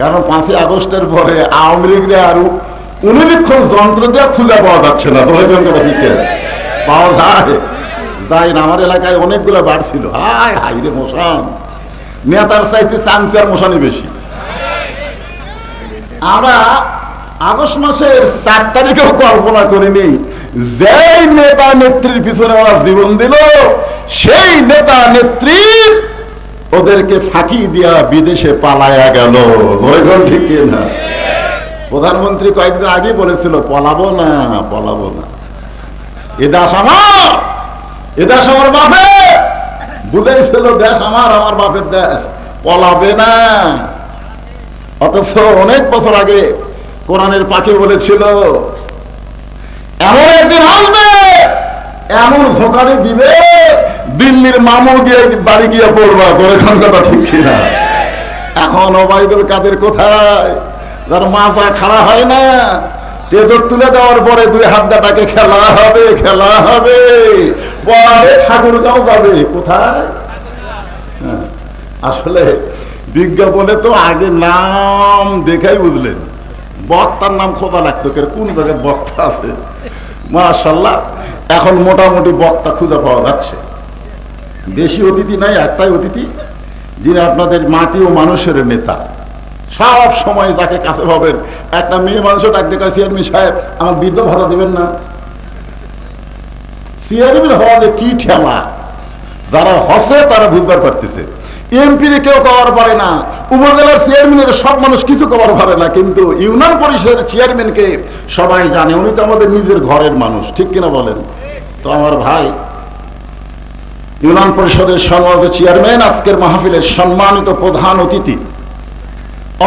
কারণ 5ই আগস্টের পরে আওয়ামী লীগরে আরো অনুবীক্ষণ যন্ত্র দিয়ে খুঁজে পাওয়া যাচ্ছে না। পাওয়া যায় না। আমার এলাকায় অনেকগুলো বার ছিল। হায় হাই রে মশান, নেতার চাইতে চামচার মশানই বেশি। আমরা আগস্ট মাসের 4 তারিখেও কল্পনা করিনি যেই নেতা নেত্রীর পিছনে ওরা জীবন দিল, সেই নেতা নেত্রী ওদেরকে ফাঁকি দিয়া বিদেশে পালায়া গেল। ঠিক না? প্রধানমন্ত্রী কয়েকদিন আগে বলেছিল পলাবো না। এ দেশ আমার, এ দেশ আমার বাপের। বুঝাইছিল দেশ আমার বাপের দেশ, পলাবে না। অথচ অনেক বছর আগে কোরআনের পাখি বলেছিল এমন একদিন আসবে, এমন ঝোঁকারি দিবে, দিল্লির মামু গিয়ে বাড়ি গিয়ে পড়বা। কথা ঠিক কিনা? এখন ওবায়দুল কাদের কোথায়? যার মাজা খাড়া হয় না, তেজর তুলে দেওয়ার পরে 2 হাত দাটাকে খেলা হবে পরে ঠাকুরগাঁও যাবে। কোথায়? আসলে বিজ্ঞাপনে তো আগে নাম দেখাই বুঝলেন, বক্তার নাম খোঁজা লাগতো, কোন জায়গায় বক্তা আছে। মাশাআল্লাহ, এখন মোটামুটি বক্তা খুঁজে পাওয়া যাচ্ছে। বেশি অতিথি নাই, একটাই অতিথি, যিনি আপনাদের মাটি ও মানুষের নেতা। সব সময় যাকে কাছে পাবেন, একটা মেয়ে মানুষও ডাক দেখা, চেয়ারম্যান সাহেব আমার বৃদ্ধ ভাড়া দেবেন না। চেয়ারম্যান হওয়া কি ঠেলা, যারা হসে তারা বুঝবার পারতেছে। এমপির কেউ কভার পারে না, উপজেলার চেয়ারম্যানের সব মানুষ কিছু কভার পারে না, কিন্তু ইউনিয়ন পরিষদের চেয়ারম্যানকে সবাই জানে, উনি তো আমাদের নিজের ঘরের মানুষ। ঠিক কিনা বলেন? তো আমার ভাই ইউনিয়ন পরিষদের সম্মানিত চেয়ারম্যান, আজকের মাহফিলের সম্মানিত প্রধান অতিথি,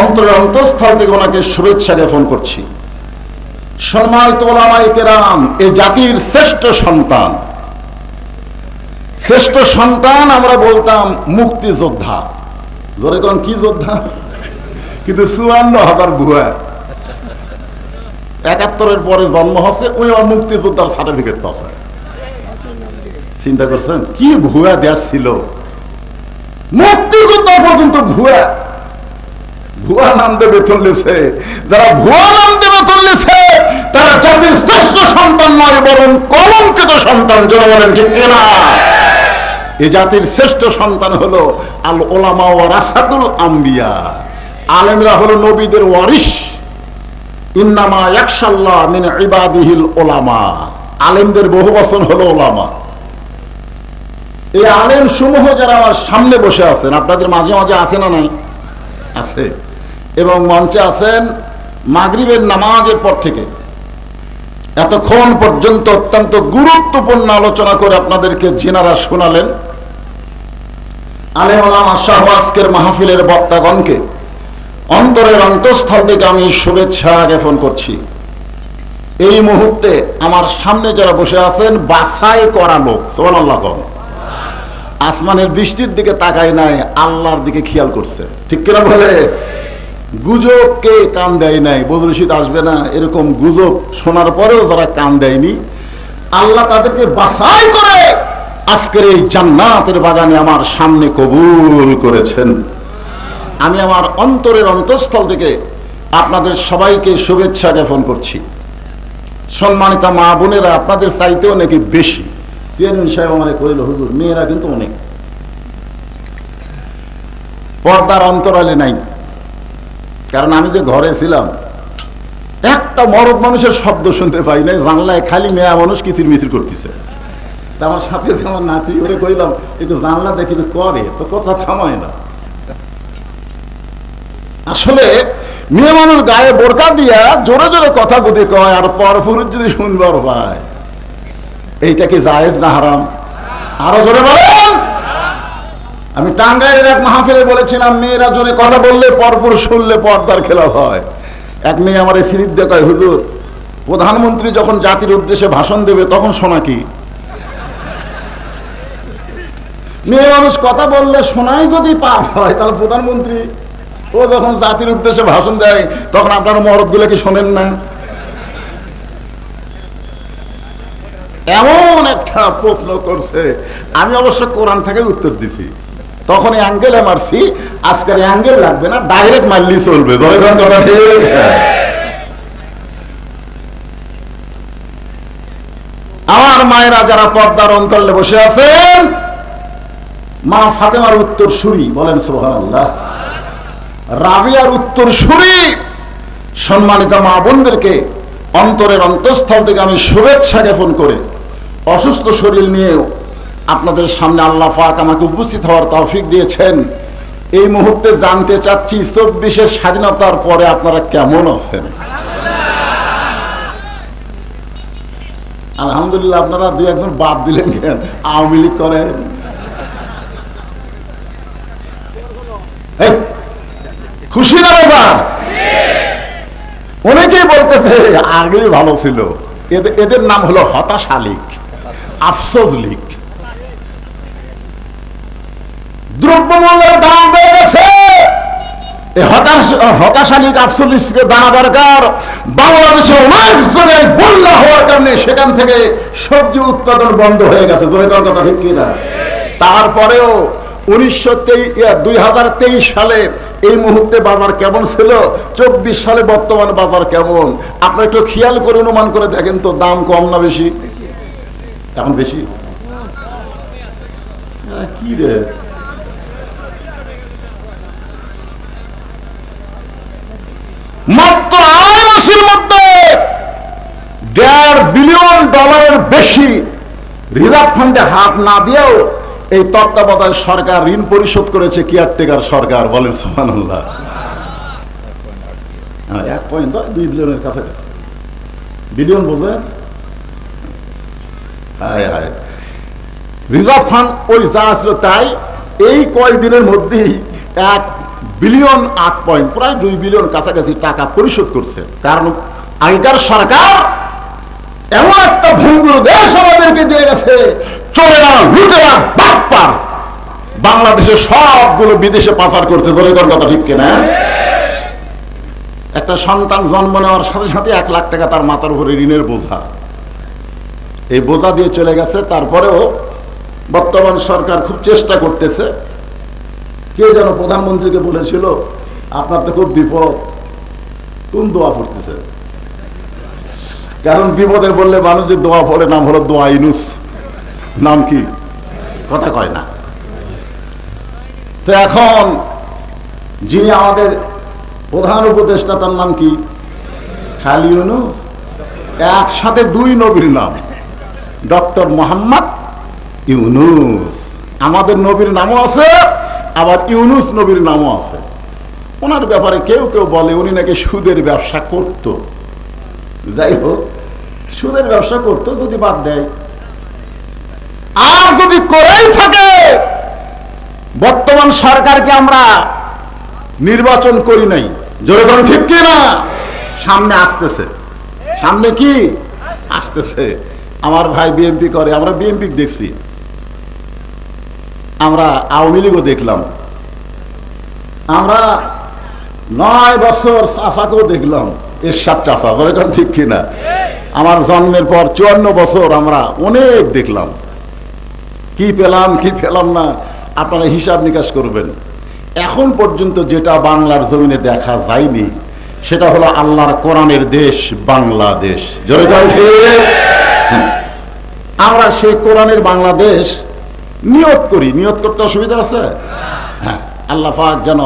অন্তরের অন্তঃস্থল থেকে ওনাকে শুভেচ্ছা জ্ঞাপন করছি। সম্মানিত ওলামায়ে কেরাম, এ জাতির শ্রেষ্ঠ সন্তান, আমরা বলতাম মুক্তিযোদ্ধা। জোরে কোন কি যোদ্ধা? কিন্তু 54,000 ভুয়া 71-এর পরে জন্ম হচ্ছে, ওই আমার মুক্তিযোদ্ধার সার্টিফিকেট পাচ্ছে। চিন্তা করছেন কি ভুয়া দেশ ছিল? মুক্তিযোদ্ধা পর্যন্ত ভুয়া নাম দিয়ে বেতন লেছে। যারা ভুয়া নাম দিয়ে বেতন লেছে তারা জাতির শ্রেষ্ঠ সন্তান নয়, বরং কলঙ্কিত সন্তান। যারা বলেন ঠিক কিনা? এই জাতির শ্রেষ্ঠ সন্তান হলো আল ওলামা ওয়ারাসাতুল আম্বিয়া। আলেমরা হলো নবীদের ওয়ারিস। ইন্নামা ইয়াখশাল্লাহ মিন ইবাদিহিল ওলামা। আলেমদের বহু বচন হলো ওলামা। এই আলেম সমূহ যারা আমার সামনে বসে আছেন, আপনাদের মাঝে মাঝে আছে না নাই? আছে। এবং মঞ্চে আছেন মাগরিবের নামাজের পর থেকে এতক্ষণ পর্যন্ত অত্যন্ত গুরুত্বপূর্ণ আলোচনা করে আপনাদেরকে যিনারা শোনালেন, আলেম ওলামা সহ আজকের মাহফিলের বক্তাগণকে অন্তরের অন্তঃস্থল থেকে আমি শুভেচ্ছা জ্ঞাপন করছি। এই মুহূর্তে আমার সামনে যারা বসে আছেন বাছাই করা লোক, সুবহানাল্লাহ। আসমানের বৃষ্টির দিকে তাকায় নাই, আল্লাহর দিকে খেয়াল করছে। ঠিক কিনা বলে? গুজবকে কান দেয় নাই, বদরুল শীত আসবে না এরকম গুজব শোনার পরেও যারা কান দেয়নি, আল্লাহ তাদেরকে বাছাই করে আজকের এই জান্নাতের বাগানে আমার সামনে কবুল করেছেন। আমি আমার অন্তরের অন্তঃস্থল থেকে আপনাদের সবাইকে শুভেচ্ছা জ্ঞাপন করছি। সম্মানিতা মা বোনেরা, আপনাদের চাইতেও নাকি বেশি। চেয়ারম্যান সাহেব আমাকে কইল, হুজুর মেয়েরা কিন্তু অনেক পর্দার অন্তরালে নাই। কারণ আমি যে ঘরে ছিলাম, একটা মরদ মানুষের শব্দ শুনতে পাই নাই, জানলায় খালি মেয়া মানুষ কিচির মিচির করতেছে। তা আমার সাথে আমার নাতি, ওরে কইলাম একটু জানলা দেখি করে, তো কথা থামায় না। আসলে মেয়ে মানুষ গায়ে বোরকা দিয়া জোরে জোরে কথা যদি কয় আর পরপুরুষ যদি শুনবার পায়, এইটা কি জায়েজ না হারাম? আরো জোরে বলেন। আমি টাঙ্গাইলের এক মাহফিলে বলেছিলাম, মেয়েরা জোরে কথা বললে পরপুরুষ শুনলে পর্দার খেলাফ হয়। এক মেয়ে আমার এই স্লিপ দিয়ে কয়, হুজুর প্রধানমন্ত্রী যখন জাতির উদ্দেশ্যে ভাষণ দেবে তখন শোনা কি? মেয়ে মানুষ কথা বললে শোনাই যদি পাপ হয়, তাহলে প্রধানমন্ত্রী ও যখন জাতির উদ্দেশ্যে ভাষণ দেয় তখন আপনারা মরদগুলো কি শোনেন না? এমন একটা প্রশ্ন করছে, আমি অবশ্য কোরআন থেকে উত্তর দিছি। তখন অ্যাঙ্গেলে মারছি, আজকের অ্যাঙ্গেল লাগবে না, ডাইরেক্ট মারলি চলবে। জয়গণ কথা ঠিক। আমার মায়েরা যারা পর্দার অন্তরালে বসে আছেন, মা ফাতেমার উত্তর সুরি বলেন সুবহানাল্লাহ, রাবিয়ার উত্তর সুরি, সম্মানিত মা বোনদেরকে অন্তরের অন্তঃস্থল থেকে আমি শুভেচ্ছা জ্ঞাপন করে অসুস্থ শরীর নিয়েও আপনাদের সামনে আল্লাহ পাক আমাকে উপস্থিত হওয়ার তৌফিক দিয়েছেন। এই মুহূর্তে জানতে চাচ্ছি 24-এর স্বাধীনতার পরে আপনারা কেমন আছেন? আলহামদুলিল্লাহ। আপনারা দুই একজন বাদ দিলেন কেন? আওয়ামী লীগ করেন, খুশি না বাজার? অনেকেই বলতেছে আগেই ভালো ছিল। এদের নাম হলো হতাশা লীগ, আফসোস লীগ। দ্রব্যমূল্যের দাম বেড়ে গেছে, হতাশা লীগ আফসোস লীগকে দানা দরকার। বাংলাদেশে অনেক জায়গায় বন্যা হওয়ার কারণে সেখান থেকে সবজি উৎপাদন বন্ধ হয়ে গেছে। কথা ঠিক কিনা? তারপরেও 2023 সালে এই মুহূর্তে বাজার কেমন ছিল, 24 সালে বর্তমান বাজার কেমন, আপনার একটু খেয়াল করে অনুমান করে দেখেন তো, দাম কম না বেশি? এখন বেশি। কি রে, মাত্র 8 মাসের মধ্যে $1.5 বিলিয়ন বেশি রিজার্ভ ফান্ডে হাত না দিয়েও এই তত্ত্বাবধায়ক সরকার ঋণ পরিশোধ করেছে। কেয়ারটেকার সরকার বলেন সুবহানাল্লাহ। 1.2 বিলিয়নের কাছাকাছি। বিলিয়ন বোঝেন? হায় হায়। রিজার্ভ ফান্ড ওই যা ছিল তাই এই কয়েকদিনের মধ্যেই 1 বিলিয়ন 8 পয়েন্ট, প্রায় 2 বিলিয়ন কাছাকাছি টাকা পরিশোধ করছে। কারণ আগেকার সরকার এমন একটা ভঙ্গুর দেশ আমাদেরকে দিয়ে গেছে, চোরেরা লুটেরা বাটপার বাংলাদেশে সবগুলো বিদেশে পাচার করছে। জনগণ কথা ঠিক কিনা? একটা সন্তান জন্ম নেওয়ার সাথে সাথে 1 লাখ টাকা তার মাথার উপরে ঋণের বোঝা, এই বোঝা দিয়ে চলে গেছে। তারপরেও বর্তমান সরকার খুব চেষ্টা করতেছে। কে যেন প্রধানমন্ত্রীকে বলেছিল, আপনার তো খুব বিপদ, কোন দোয়া পড়তেছে? কারণ বিপদে বললে মানুষ যে দোয়া পড়ে, নাম হলো দোয়া ইউনুস। নাম কি? কথা কয় না। তো এখন যিনি আমাদের প্রধান উপদেষ্টা, তার নাম কি? খালি ইউনুস। একসাথে 2 নবীর নাম, ডক্টর মোহাম্মদ ইউনুস। আমাদের নবীর নামও আছে, আবার ইউনুস নবীর নামও আছে। ওনার ব্যাপারে কেউ কেউ বলে উনি নাকি সুদের ব্যবসা করত। যাই হোক, সুদের ব্যবসা করতো যদি বাদ দেয়, আর যদি করেই থাকে, বর্তমান সরকারকে আমরা নির্বাচন করি নাই। জোরে বলেন ঠিক কি না? সামনে আসতেছে, সামনে কি আসতেছে। আমার ভাই বিএনপি করে, আমরা বিএনপি দেখছি, আমরা আওয়ামী লীগও দেখলাম, আমরা 9 বছর চাচাকেও দেখলাম, এরশাদ চাচা। জোরে বলেন ঠিক কিনা? আমার জন্মের পর 54 বছর আমরা অনেক দেখলাম। কি পেলাম কি পেলাম না আপনারা হিসাব নিকাশ করবেন। এখন পর্যন্ত যেটা বাংলার জমিনে দেখা যায়নি সেটা হলো আল্লাহর কোরআনের দেশ বাংলাদেশ। জোরে বলেন ঠিক? আমরা সেই কোরআনের বাংলাদেশ নিয়ত করি। নিয়ত করতে অসুবিধা আছে? হ্যাঁ, আল্লাহ পাক যেন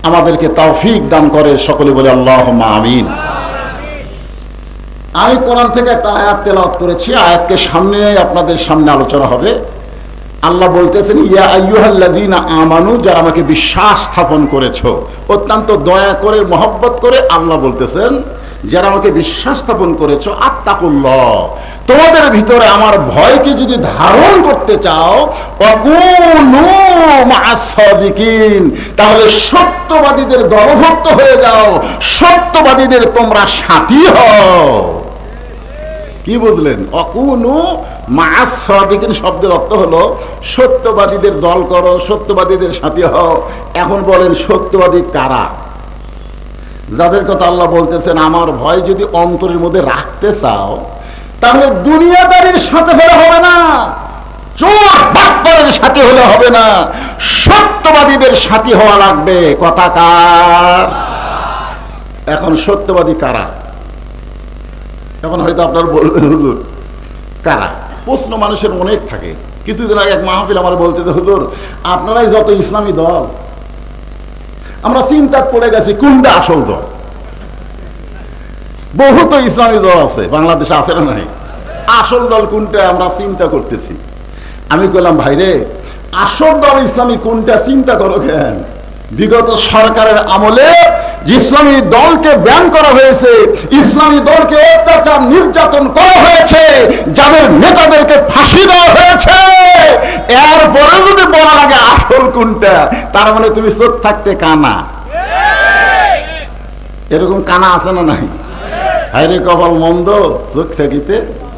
আমাদেরকে তৌফিক দান করে। সকলে বলে আল্লাহুম্মা আমিন। আমি কোরআন থেকে একটা আয়াত তেলাওয়াত করেছি, আয়াতকে সামনে আপনাদের সামনে আলোচনা হবে। আল্লাহ বলতেছেন, ইয়া আইয়ুহাল্লাযীনা আমানু, যারা আমাকে বিশ্বাস স্থাপন করেছো। অত্যন্ত দয়া করে, মহব্বত করে আল্লাহ বলতেছেন, যারা আমাকে বিশ্বাস স্থাপন করেছো, আত্তাকুল্লাহ, তোমাদের ভিতরে আমার ভয়কে যদি ধারণ করতে চাও, ওয়াকুনু মা'আস সাদিকিন, তাহলে সত্যবাদীদের দলভুক্ত হয়ে যাও, সত্যবাদীদের তোমরা সাথী হও। কি বুঝলেন? ওয়াকুনু মা'আস সাদিকিন শব্দের অর্থ হলো সত্যবাদীদের দল করো, সত্যবাদীদের সাথী হও। এখন বলেন সত্যবাদী কারা? যাদের কথা আল্লাহ বলতেছেন, আমার ভয় যদি অন্তরের মধ্যে রাখতে চাও, তাহলে দুনিয়াদারির সাথে হলে হবে না, চোর বাটপারের সাথী হলে হবে না, সত্যবাদীদের সাথী হওয়া লাগবে। কথা কার? এখন সত্যবাদী কারা? এখন হয়তো আপনারা বলবেন হুজুর কারা? প্রশ্ন মানুষের অনেক থাকে। কিছুদিন আগে এক মাহফিল আমার বলতে, হুজুর আপনারাই যত ইসলামী দল, আমরা চিন্তা পড়ে গেছি কোনটা আসল দল। বহুত ইসলামী দল আছে বাংলাদেশে, আছে না নাই? আসল দল কোনটা আমরা চিন্তা করতেছি। আমি বললাম ভাইরে, আসল দল ইসলামী কোনটা চিন্তা করো কেন? বিগত সরকারের আমলে ইসলামী দলকে ব্যান করা হয়েছে, ইসলামী দলকে অত্যাচার নির্যাতন করা হয়েছে, যাদের নেতাদেরকে ফাঁসি দেওয়া হয়েছে। এরপরে যদি বলা লাগে আসল কোনটা, তার মানে তুমি চোখ থাকতে কানা। এরকম কানা আছে না নাই? হায়রে কপাল মন্দ, চোখ থাকিতে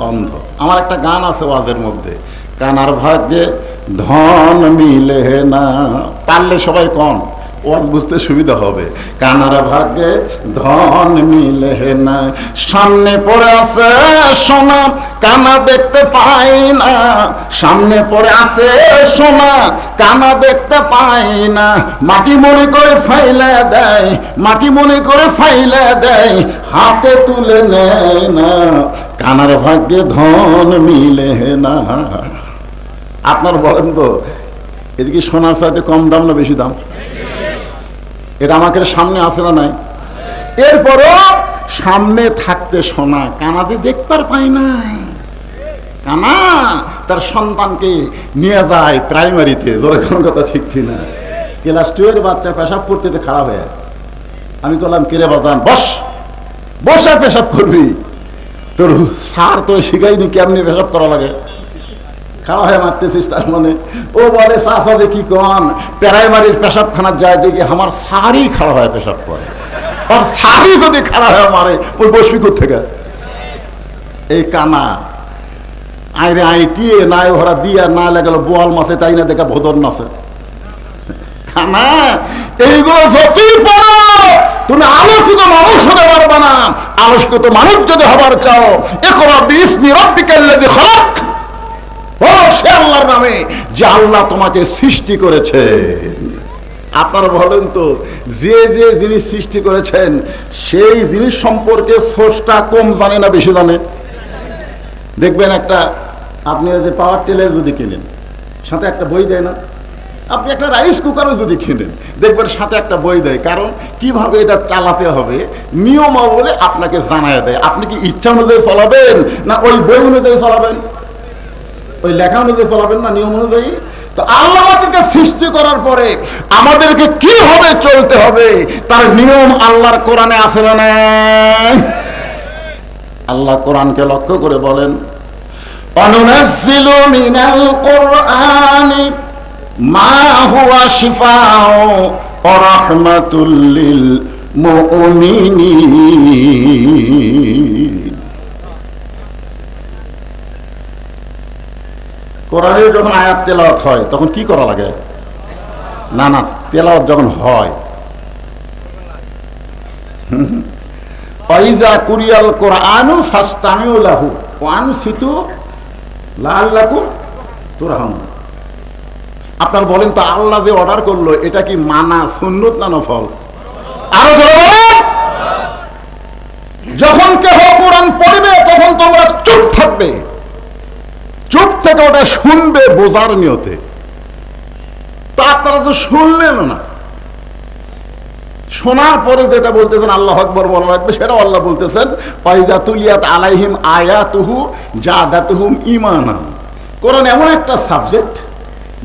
অন্ধ। আমার একটা গান আছে ওয়াজের মধ্যে, কানার ভাগ্যে ধন মিলে না। পারলে সবাই কন, ওয়াজ বুঝতে সুবিধা হবে। কানার ভাগ্যে ধন মিলে না, সামনে পড়ে আছে সোনা কানা দেখতে পাই না, সামনে পড়ে আছে সোনা কানা দেখতে পাই না, মাটি মনে করে ফাইলে দেয়, মাটি মনে করে ফাইলে দেয়, হাতে তুলে নেয় না, কানার ভাগ্যে ধন মিলে না। আপনার বলেন তো, এদিকে সোনার সাথে কম দাম না বেশি দাম? এটা আমাকে সামনে আসে না নাই? এরপরও সামনে থাকতে সোনা কানাতে দেখবার পাই না। কানা তার সন্তানকে নিয়ে যায় প্রাইমারিতে, কোনো কথা ঠিক কিনা? ক্লাস 2 এর বাচ্চা পেশাব করতে খারাপ হয়ে, আমি বললাম কিরে বাজান বস, বসে পেশাব করবি, তোর স্যার তোর শিখাইনি কেমনি পেশাব করা লাগে, খাড়া হয়ে মারতেছিস। তার মানে ও বলে চাচা দেখি কন প্রাইমারির পেশাবখানার যায় দেখি আমার সারি খাড়া হয়ে পেশাব করে, আর সারি যদি খাড়া হয়ে মারে ওই বসবি থেকে। এই কানা আইরে আইটিয়ে নাই ভরা দিয়া না লাগাল বোয়াল মাছে তাই না দেখা ভোদর নাচে। কানা এইগুলো যতই পড়ো তুমি আলোকিত মানুষ হতে পারবে না। আলোকিত মানুষ যদি হবার চাও, ইকরা বিইসমি রাব্বিকাল্লাযী খালাক, সে আল্লাহর নামে যে আল্লাহ তোমাকে সৃষ্টি করেছে। আপনারা বলেন তো, যে যে জিনিস সৃষ্টি করেছেন সেই জিনিস সম্পর্কে স্রষ্টা কম জানে না বেশি জানে? দেখবেন একটা আপনি যে পাওয়ার টিলার যদি কিনেন সাথে একটা বই দেয় না, আপনি একটা রাইস কুকারও যদি কিনেন দেখবেন সাথে একটা বই দেয়, কারণ কিভাবে এটা চালাতে হবে নিয়মাবলী আপনাকে জানায় দেয়। আপনি কি ইচ্ছা অনুযায়ী চলাবেন না ওই বই অনুযায়ী চলাবেন? ওই লেখা অনুযায়ী চলাবেন না নিয়ম অনুযায়ী? তো আল্লাহ আমাদেরকে সৃষ্টি করার পরে আমাদেরকে কিভাবে চলতে হবে তার নিয়ম আল্লাহর কোরআনে আছে না নাই? আল্লাহ কোরআনকে লক্ষ্য করে বলেন, অনুনাজ্জিলু মিনাল কুরআনি মা হুয়া শিফাউ ওয়া রাহমাতুল লিল মুমিনিন। কোরআনে যখন আয়াত তেলাওয়াত হয় তখন কি করা লাগে? না না, তেলাওয়াত যখন হয়, ওয়াইজা কুরিয়াল কুরআনু ফাসতামিউ লাহু ওয়া আনসিতু লাআল্লাকুম তুরহামুন। আপনারা বলেন তো, আল্লাহ যে অর্ডার করলো এটা কি মানা সুন্নত না নফল? আরো জোরে বলেন। যখন কেহ কোরআন পড়বে তখন তোমরা চুপ থাকবে, চুপ থেকে ওটা শুনবে বোঝার নিয়তে। তো আপনারা তো শুনলেন না, শোনার পরে যেটা বলতেছেন আল্লাহু আকবার বলা লাগবে, সেটা আল্লাহ বলতেছেন ওয়াইযা তুলিয়াত আলাইহিম আয়াতুহু জাদাতুহুম ঈমানা। কোরআন এমন একটা সাবজেক্ট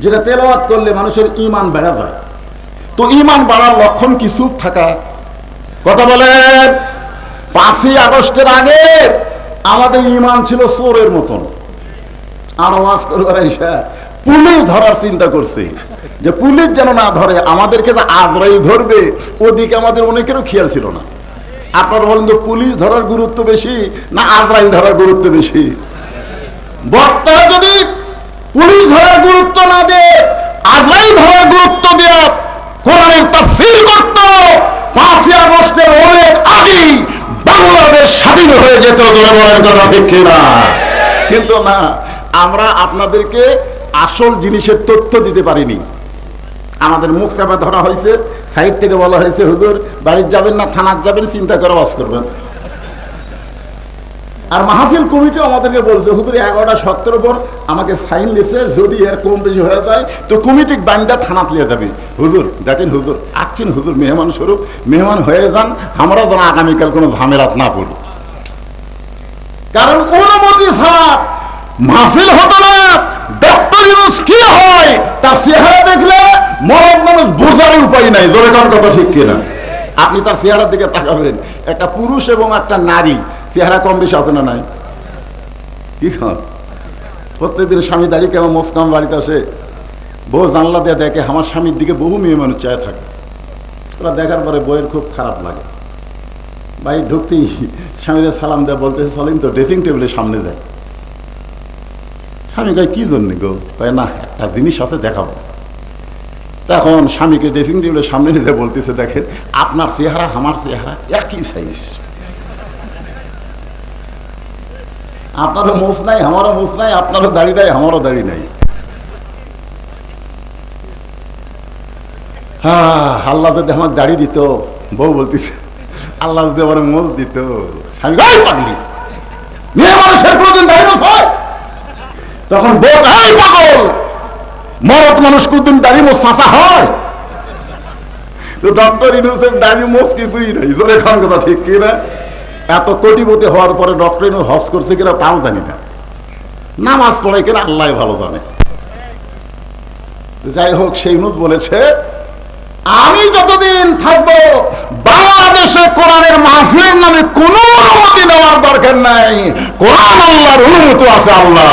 যেটা তেলাওয়াত করলে মানুষের ঈমান বেড়ে যায়। তো ঈমান বাড়ার লক্ষণ কি চুপ থাকা? কথা বলেন। 5ই আগস্টের আগে আমাদের ঈমান ছিল চোরের মতন। আর ওয়াজ করবার এসে পুলিশ ধরার চিন্তা করছে যে পুলিশ যেন না ধরে, আমাদেরকে তো আজরাইল ধরবে, ওদিকে আমাদের অনেকেরও খেয়াল ছিল না। আপনারা বলেন তো, পুলিশ ধরার গুরুত্ব বেশি না আজরাইল ধরার গুরুত্ব বেশি? বক্তা যদি পুলিশ ধরার গুরুত্ব না দিয়ে আজরাইল ধরার গুরুত্ব দিয়ে কোরআনের তাফসীর করত, 5ই আগস্টের অনেক আগেই বাংলাদেশ স্বাধীন হয়ে যেত। বলার কথা ঠিক কিনা? কিন্তু না, আমরা আপনাদেরকে আসল জিনিসের তথ্য দিতে পারিনি। আমাদের মুখ চাপা ধরা হয়েছে, সাইড থেকে বলা হয়েছে হুজুর বাড়ির যাবেন না থানার যাবেন, চিন্তা করে ওয়াজ করবেন। আর মাহফিল কমিটি আমাদেরকে বলছে হুজুর 11টা 17 পর আমাকে সাইন লিখে, যদি এর কম বেশি হয়ে যায় তো কমিটি বান্দা থানাত লিয়ে যাবে। হুজুর দেখেন হুজুর আসছেন, হুজুর মেহমান স্বরূপ মেহমান হয়ে যান, আমরাও যেন আগামীকাল কোনো ঝামেলাত না পড়ি। কারণ অনুমতি ছাড়া মাহফিল হতো না। ডক্টর ইউনূস কি হয় তার চেহারা দেখলে মরদ মানুষ বোঝার উপায় নাই। জোরে কোন কথা ঠিক কিনা? আপনি তার চেহারার দিকে তাকাবেন, একটা পুরুষ এবং একটা নারী চেহারা কম বেশি আছে না নাই? কি খান প্রত্যেকদিন স্বামী দাঁড়িয়ে কেমন মোসকাম বাড়িতে আসে, বউ জানলা দিয়ে দেখে আমার স্বামীর দিকে বহু মেয়ে মানুষ চায় থাকে। ওরা দেখার পরে বইয়ের খুব খারাপ লাগে। বাড়ি ঢুকতেই স্বামীদের সালাম দেয়, বলতেছে চলেন তো ড্রেসিং টেবিলের সামনে যায়। স্বামী কয় কি জন্য গো? তাই না একটা জিনিস আছে দেখাবো। তখন স্বামীকে ড্রেসিং টেবিলের সামনে নিতে বলতেছে দেখেন আপনার চেহারা আমার চেহারা একই সাইজ, আপনারও মোষ নাই আমারও মোষ নাই, আপনারও দাড়ি নাই আমারও দাড়ি নাই। হ্যাঁ আল্লাহ যদি আমার দাড়ি দিত, বউ বলতেছে আল্লাহ যদি আমার মোষ দিত। স্বামী পাগলি মেয়ে মানুষের কোনদিন দাড়ি মোষ হয়? তখন বউ পাগল মরদ মানুষ কোনদিন দাড়ি মোষ চাষা হয়? তো ডক্টর ইউনূসের দাড়ি মোষ কিছুই নাই। জোরে খান কথা ঠিক কিনা? এত কোটিপতি হওয়ার পরে ডক্টর ইউনূস হজ করছে কিনা তাও জানি না, নামাজ পড়ে কিনা আল্লাহ ভালো জানে। যাই হোক সেই ইউনূস বলেছে আমি যতদিন থাকবো বাংলাদেশে কোরআনের মাহফিলের নামে কোনো অনুমতি নেওয়ার দরকার নাই। কোরআন আল্লাহর অনুমতি আছে। আল্লাহ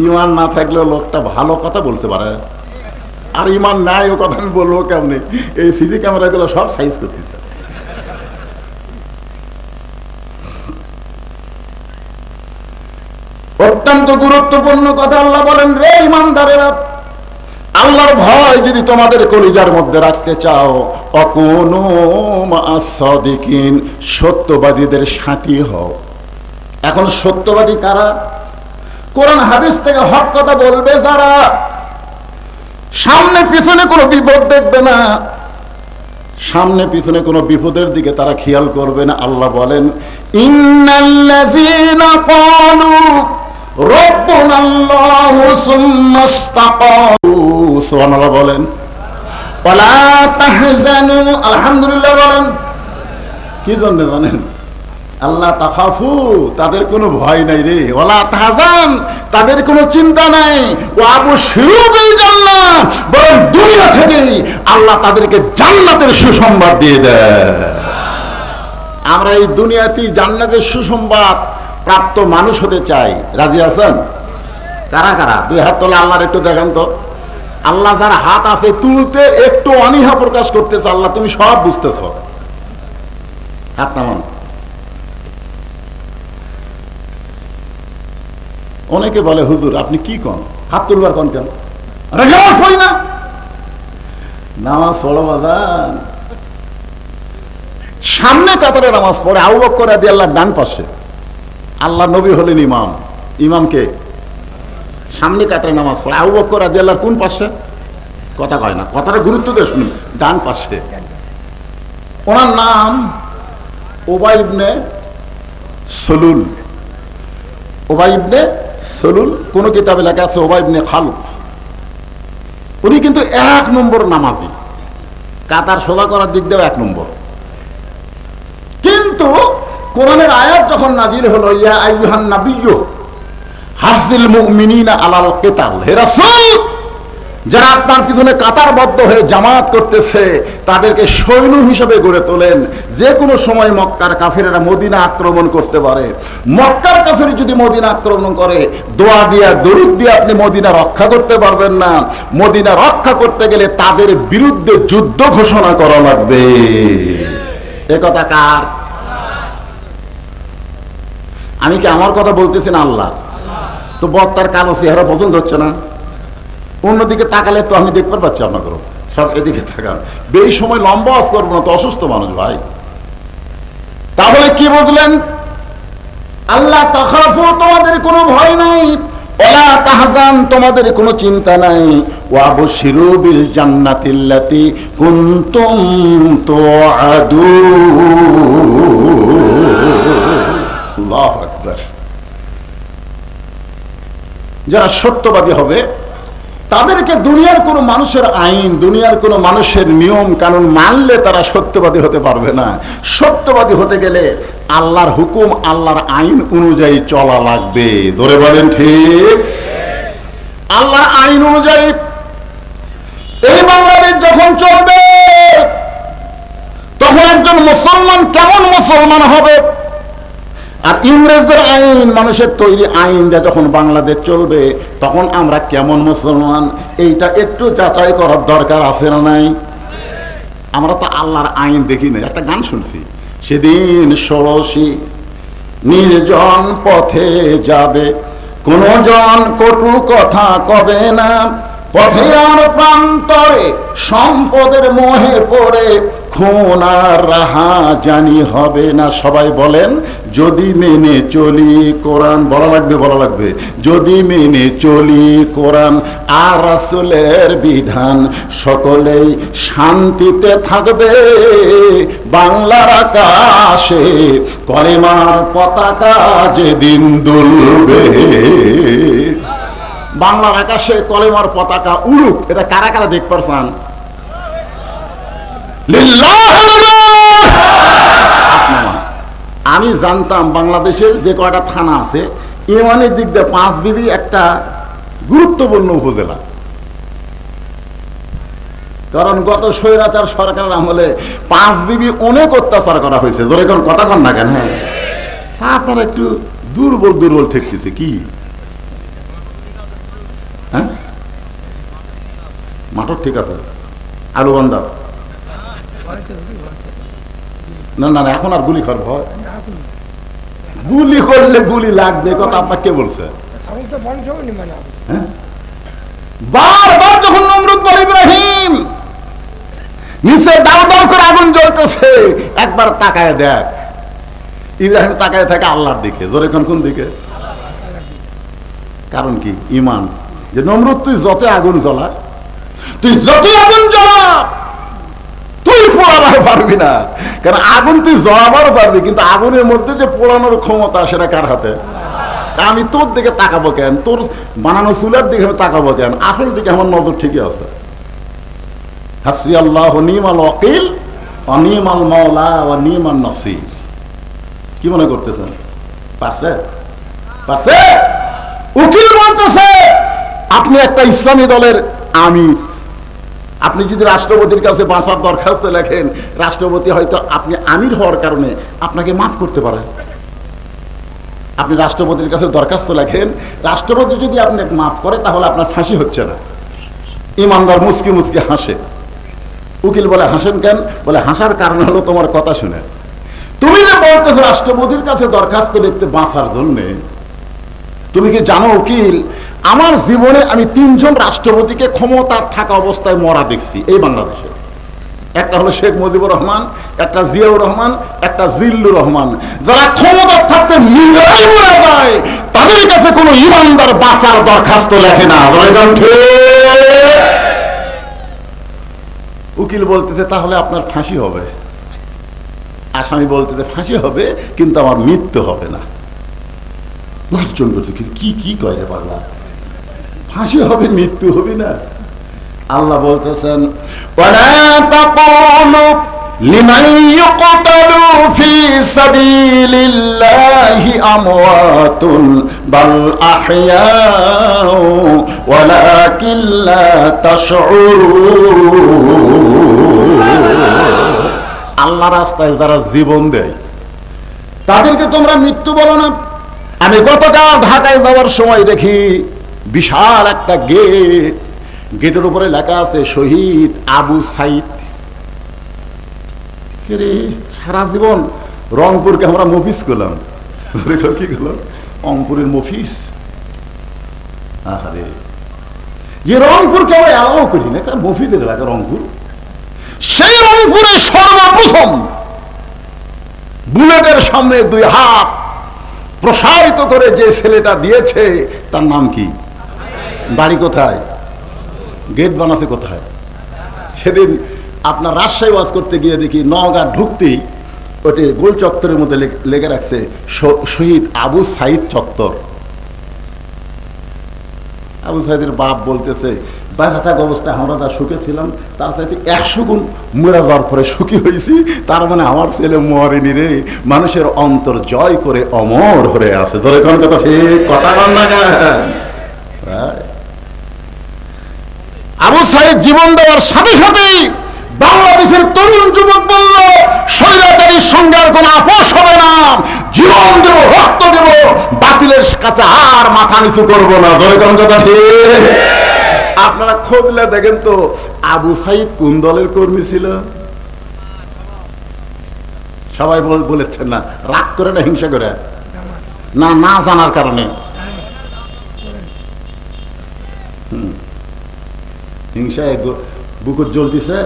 ইমান না থাকলেও লোকটা ভালো কথা বলতে পারে, আর ইমান নাই ও কথা আমি বলবো কেমনে? এই সিসি ক্যামেরাগুলো সব সাইজ করতেছে। অত্যন্ত গুরুত্বপূর্ণ কথা আল্লাহ বলেন, রে ইমানদারেরা আল্লাহর ভয় যদি তোমাদের কলিজার মধ্যে রাখতে চাও, অকুনু মা'আস সাদিকিন, সত্যবাদীদের সাথী হও। এখন সত্যবাদী কারা? কোরআন হাদিস থেকে হক কথা বলবে যারা, সামনে পিছনে কোনো বিপদ দেখবে না, সামনে পিছনে কোনো বিপদের দিকে তারা খেয়াল করবে না। আল্লাহ বলেন ইন্নাল্লাযীনা ক্বালু রাব্বুনাল্লাহু সুম্মা ইসতাকামু, সুবহানাল্লাহ বলেন, ওয়ালা তাহজানু, আলহামদুলিল্লাহ বলেন। কি জন্য জানেন? আল্লাহ তাখাফু, তাদের কোনো ভয় নাই রে, ওয়ালা তাহজান, তাদের কোনো চিন্তা নাই, ওয়া আবশিরু বিল জান্নাহ, বরং দুনিয়া থেকেই আল্লাহ তাদেরকে জান্নাতের সুসংবাদ দিয়ে দেয়। আমরা এই দুনিয়াতেই জান্নাতের সুসংবাদ প্রাপ্ত মানুষ হতে চাই। রাজি আছেন? কারা কারা? দুই হাত তোলা আল্লাহর একটু দেখান তো। আল্লাহ যার হাত আছে তুলতে একটু অনীহা প্রকাশ করতেছে, আল্লাহ তুমি সব বুঝতেছ, হাত নামান। অনেকে বলে হুজুর আপনি কি কন, হাত তুলবার কন কেন? নামাজ পড়ি না। নামাজ পড়ো বাজান, সামনে কাতারে নামাজ পড়ে আবু বকর রাদিয়াল্লাহু ডান পাশে, আল্লাহ নবী হলেন ইমাম। ইমামকে সামনে কাতারে নামাজ পড়ে, আবু বকর রাদিয়াল্লাহু কোন পাশে? কথা কয় না, কথাটা গুরুত্ব দিয়ে শুনুন, ডান পাশে। ওনার নাম উবাই ইবনে সলুল। উবাই ইবনে সলুল, কোন কিতাবে লেখা আছে উবাই ইবনে খালুফ। উনি কিন্তু 1 নম্বর নামাজি, কাতার সোজা করার দিক দিয়েও 1 নম্বর। কিন্তু কোরআনের আয়াত যখন নাজিল হলো, ইয়া আইয়ুহান নাবিয়্যু হাসিল মুমিনিনা আলাল কিতাল, হে রাসূল যারা আপনার পিছনে কাতারবদ্ধ হয়ে জামাত করতেছে তাদেরকে সৈন্য হিসেবে গড়ে তোলেন। যে কোনো সময় মক্কার কাফেরেরা মদিনা আক্রমণ করতে পারে। মক্কার কাফের যদি মদিনা আক্রমণ করে, দোয়া দিয়া দরুদ দিয়ে আপনি মদিনা রক্ষা করতে পারবেন না। মদিনা রক্ষা করতে গেলে তাদের বিরুদ্ধে যুদ্ধ ঘোষণা করা লাগবে। এ কথা কার? আমি কি আমার কথা বলতেছি না আল্লাহ? তো বক্তার কালো চেহারা পছন্দ হচ্ছে না, অন্যদিকে তাকালে তো আমি দেখতে পাচ্ছি আপনাকে, সব এদিকে তাকান। এই সময় লম্বা আওয়াজ করবো না তো, অসুস্থ মানুষ ভাই। তাহলে কি বুঝলেন? আল্লাহ তাখাফু, তোমাদের কোনো ভয় নাই, ওয়ালা তাহজান, তোমাদের কোনো চিন্তা নাই, ওয়াবশিরু বিল জান্নাতিল্লাতী কুনতুম তুআদুন। আল্লাহু আকবার। যারা সত্যবাদী হবে তাদেরকে দুনিয়ার কোনো মানুষের আইন, দুনিয়ার কোনো মানুষের নিয়ম কানুন মানলে তারা সত্যবাদী হতে পারবে না। সত্যবাদী হতে গেলে আল্লাহর হুকুম, আল্লাহর আইন অনুযায়ী চলা লাগবে। ধরে বলেন ঠিক? আল্লাহর আইন অনুযায়ী এই বাংলাদেশ যখন চলবে, তখন একজন মুসলমান কেমন মুসলমান হবে? আর ইংরেজদের আইন, মানুষের তৈরি আইন দিয়ে যখন বাংলাদেশ চলবে, তখন আমরা কেমন মুসলমান, এইটা একটু যাচাই করার দরকার আছে না নাই? আমরা তো আল্লাহর আইন দেখি না। একটা গান শুনছি, সেদিন ষোড়শী নির্জন পথে যাবে, কোন জন কটু কথা কবে না, পথে আর প্রান্তরে সম্পদের মোহে পড়ে খুন আর রাহা জানি হবে না। সবাই বলেন, যদি মেনে চলি কোরআন, বলা লাগবে, বলা লাগবে, যদি মেনে চলি কোরআন আর রাসূলের বিধান, সকলেই শান্তিতে থাকবে বাংলার আকাশে, কলেমার পতাকা যেদিন দুলবে। বাংলার আকাশে কলেমার পতাকা উড়ুক, এটা কারা কারা দেখ পারছেন? আমি জানতাম বাংলাদেশের যে কয়টা থানা আছে, ইমানের দিক দিয়ে পাঁচবিবি একটা গুরুত্বপূর্ণ উপজেলা। কারণ গত স্বৈরাচার সরকারের আমলে পাঁচবিবি অনেক অত্যাচার করা হয়েছে। ধরে কোন কথা কন না কেন? হ্যাঁ, তা আপনারা একটু দুর্বল দুর্বল ঠেকতেছে কি? হ্যাঁ, মাঠর ঠিক আছে, আলু বান্ধা না, না এখন আর গুলি খাওয়ার ভয়, গুলি করলে গুলি লাগবে, কথা আপনাকে কে বলছে? বারবার যখন নমরুদ বলে ইব্রাহিম নিচে দাও দাও করে আগুন জ্বলতেছে, একবার তাকায় দেখ। ইব্রাহিম তাকায় থাকে আল্লাহর দিকে। জোরে কোন দিকে? কারণ কি? ঈমান। যে নমরুদ, তুই যত আগুন জ্বলা, তুই যত আগুন জ্বলা, তুই পোড়াবার পারবি না। কারণ আগুন তুই জ্বলাবার পারবি, কিন্তু আগুনের মধ্যে যে পোড়ানোর ক্ষমতা, সেটা কার হাতে? আমি তোর দিকে তাকাবো কেন? তোর বানানো চুলার দিকে আমি তাকাবো কেন? আসল দিকে আমার নজর ঠিকই আছে। হাসবি আল্লাহু নিমাল ওয়াকিল ওয়া নিমাল মাওলা ওয়া নিমান নাসির। কি মনে করতেছেন? পারছে? পারছে? উকিল বলতেছে, আপনি একটা ইসলামী দলের আমির, আপনি যদি রাষ্ট্রপতির কাছে বাঁচার দরখাস্ত লেখেন, রাষ্ট্রপতি হয়তো আপনি আমির হওয়ার কারণে আপনাকে মাফ করতে পারে। আপনি রাষ্ট্রপতির কাছে দরখাস্ত লেখেন, রাষ্ট্রপতি যদি আপনাকে মাফ করে, তাহলে আপনার ফাঁসি হচ্ছে না। ইমানদার মুচকি মুচকি হাসে। উকিল বলে, হাসেন কেন? বলে, হাসার কারণ হলো তোমার কথা শুনে। তুমি যে বলতেছো রাষ্ট্রপতির কাছে দরখাস্ত লিখতে বাঁচার জন্যে, তুমি কি জানো উকিল, আমার জীবনে আমি 3 জন রাষ্ট্রপতিকে ক্ষমতা থাকা অবস্থায় মরা দেখছি এই বাংলাদেশে। একটা হলো শেখ মুজিবুর রহমান, একটা জিয়াউর রহমান, একটা জিল্লুর রহমান। যারা ক্ষমতা থাকতে নিজেরাই মরে যায়, তাদের কাছে কোনো ইমানদার বাঁচার দরখাস্ত লেখে না। উকিল বলতেছে, তাহলে আপনার ফাঁসি হবে। আসামি বলতেছে, ফাঁসি হবে, কিন্তু আমার মৃত্যু হবে না। উকিল করছে, কি কি কয়ে পারলা? ফাঁসি হবে, মৃত্যু হবে না? আল্লাহ বলতেছেন, ওয়ালা তাকুলু লিমান ইউকতালু ফি সাবিলিল্লাহি আমওয়াতুন বাল আহইয়াউ ওয়ালাকিন লা তাশউরুন। আল্লাহর রাস্তায় যারা জীবন দেয়, তাদেরকে তোমরা মৃত্যু বলো না। আমি গতকাল ঢাকায় যাওয়ার সময় দেখি বিশাল একটা গেট, গেটের উপরে লেখা আছে শহীদ আবু সাইদ। সারা জীবন রংপুরকে আমরা মফিস করলাম, কি করলাম? রংপুরের মফিস। আরে, যে রংপুরকে আমরা এলাও করি না, একটা মফিসের এলাকা রংপুর। সেই রংপুরে সর্বপ্রথম বুলেটের সামনে 2 হাত প্রসারিত করে যে ছেলেটা দিয়েছে তার নাম কি? বাড়ি কোথায়? গেট বানাতে কোথায়? সেদিন আপনার রাজশাহী ওয়াজ করতে গিয়ে দেখি নওগাঁ ঢুকতেই ওটি গোল চত্বরের মধ্যে লেগে রাখছে শহীদ আবু সাইদ চত্বর। আবু সাইদের বাপ বলতেছে, বাঁচা থাক অবস্থায় আমরা যা সুখে ছিলাম তার চাইতে 100 গুণ মরে যাওয়ার পরে সুখী হয়েছি। তার মানে আমার ছেলে মরেনি রে, মানুষের অন্তর জয় করে অমর হয়ে আছে। ধরে কোন কথা ঠিক, কথা কন না কেন? আবু সাইদ জীবন দেওয়ার সাথে সাথেই বাংলাদেশের তরুণ যুবক বলল, স্বৈরাচারীর সঙ্গে আর কোন আপোষ হবে না, জীবন দেব, রক্ত দেব, বাতিলের কাছে আর মাথা নিচু করবো না। ধরে কোন কথা ঠিক? আপনারা খোঁজলে দেখেন তো আবু সাইদ কোন দলের কর্মী ছিল? সবাই বলেছেন না, রাগ করে না হিংসা করে না, না জানার কারণে। হিংসায় বুকুর জ্বলতেছে।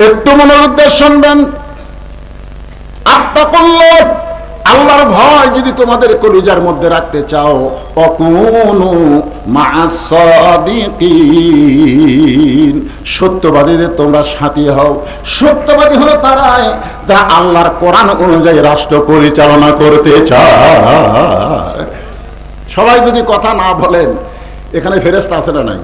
একটু মনোযোগ দিয়ে শুনবেন। আত্তাকুল্লাহ, আল্লাহর ভয় যদি তোমাদের কলিজার মধ্যে রাখতে চাও, অকুনু মা'আস সাদিকিন, সত্যবাদীদের তোমরা সাথী হও। সত্যবাদী হলো তারাই যারা আল্লাহর কোরআন অনুযায়ী রাষ্ট্র পরিচালনা করতে চায়। সবাই যদি কথা না বলেন, এখানে ফেরেশতা আছে না নাই?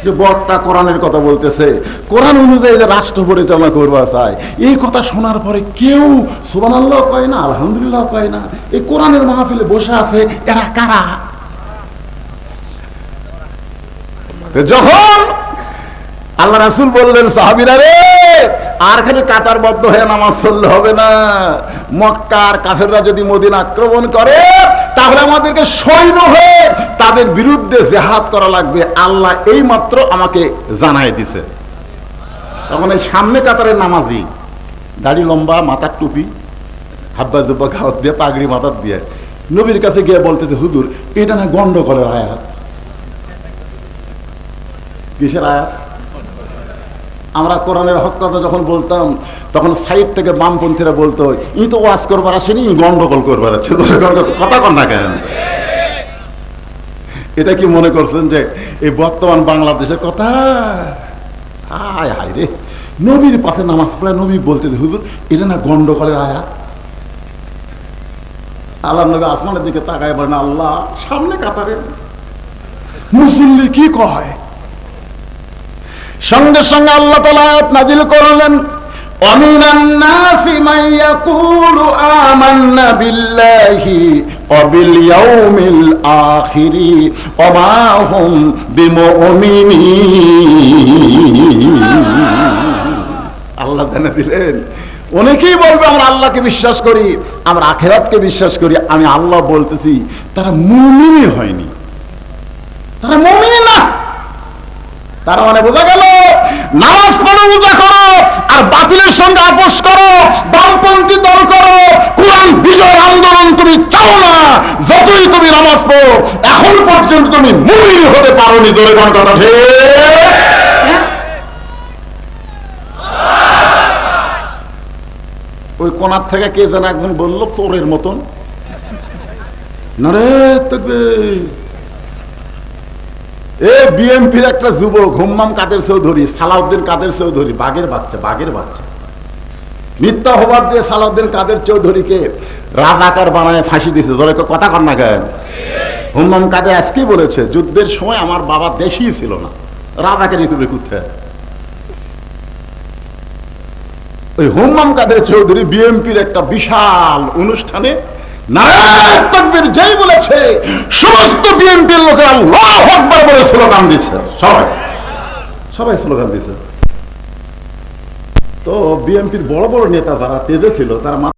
যে বক্তা কোরআনের কথা বলতেছে, কোরআন অনুযায়ী যে রাষ্ট্র পরিচালনা করবার চায়, এই কথা শোনার পরে কেউ সুবহানাল্লাহ কয় না, আলহামদুলিল্লাহ কয় না। এই কোরআনের মাহফিলে বসে আছে, এরা কারা? যখন আল্লাহ রাসূল বললেন, সাহাবীরা রে, আর খালি কাতারবদ্ধ হয়ে নামাজ পড়লে হবে না। মক্কার কাফেররা যদি মদিনা আক্রমণ করে, তাহলে আমাদেরকে সৈন্য হয়ে তাদের বিরুদ্ধে জিহাদ করা লাগবে। আল্লাহ এই মাত্র আমাকে জানাই দিছে। তখন এই সামনে কাতারের নামাজি, দাড়ি লম্বা, মাথার টুপি, হাব্বা জুব্বা গাওয়াত দিয়ে, পাগড়ি মাথার দিয়ে নবীর কাছে গিয়ে বলতেছে, হুজুর এটা না গন্ডগোলের আয়াত। কিসের আয়াত? আমরা কোরআনের হক কথা যখন বলতাম, তখন সাইড থেকে বামপন্থীরা বলতো, ই তো ওয়াজ করবার আসেনি, গন্ডগোল করবার আছে। কথা কন না কেন? এটা কি মনে করছেন যে এই বর্তমান বাংলাদেশের কথা? হায় হায় রে, নবীর পাশে নামাজ পড়ে নবী বলতে, হুজুর এটা না গন্ডগোলের আয়াত। আল্লাহ নবী আসমানের দিকে তাকায় বলেন, আল্লাহ সামনে কাতারে মুসল্লি কি কয়? সঙ্গে সঙ্গে আল্লাহ তাআলা আয়াত নাযিল করলেন, ওয়ামিনান নাসি মান ইয়াকুলু আমান্না বিল্লাহি ওয়া বিল ইয়াউমিল আখিরি ওয়া মা হুম বিমুমিনিন। আল্লাহ জানা দিলেন, অনেকেই বলবে আমরা আল্লাহকে বিশ্বাস করি, আমরা আখিরাতকে বিশ্বাস করি। আমি আল্লাহ বলতেছি, তারা মুমিনই হয়নি, তারা মুমিন না। তার মানে বোঝা গেল, নামাজ পড়ো, রোজা করো, আর বাতিলের সঙ্গে আপোষ করো, বামপন্থী দল করো, কোরআন বিজয় আন্দোলন তুমি চাও না, যতই তুমি নামাজ পড়ো, এখন পর্যন্ত তুমি মুমিন হতে পারোনি। জোরে কোন কথা ঠিক? ওই কোনার থেকে কে যেন একজন বললো চোরের মতন, নারে তাকবীর। এ বিএনপির একটা যুবক হুম্মাম কাদের চৌধুরী, সালাউদ্দিন কাদের চৌধুরী, বাঘের বাচ্চা, মিথ্যা অপবাদ দিয়ে সালাউদ্দিন কাদের চৌধুরীকে রাজাকার বানায় ফাঁসি দিয়েছে। ধরে কথা কর না কেন? হুম্মাম কাদের আজকেই বলেছে, যুদ্ধের সময় আমার বাবা দেশই ছিল না, রাজাকারি করবে কোথায়? ওই হুম্মাম কাদের চৌধুরী বিএনপির একটা বিশাল অনুষ্ঠানে নারায়ে তাকবীর যেই বলেছে, সমস্ত বিএনপির লোকেরা আল্লাহু আকবার বলে স্লোগান দিচ্ছে। সবাই স্লোগান দিচ্ছে। তো বিএনপির বড় বড় নেতা যারা তেজে ছিল, তারা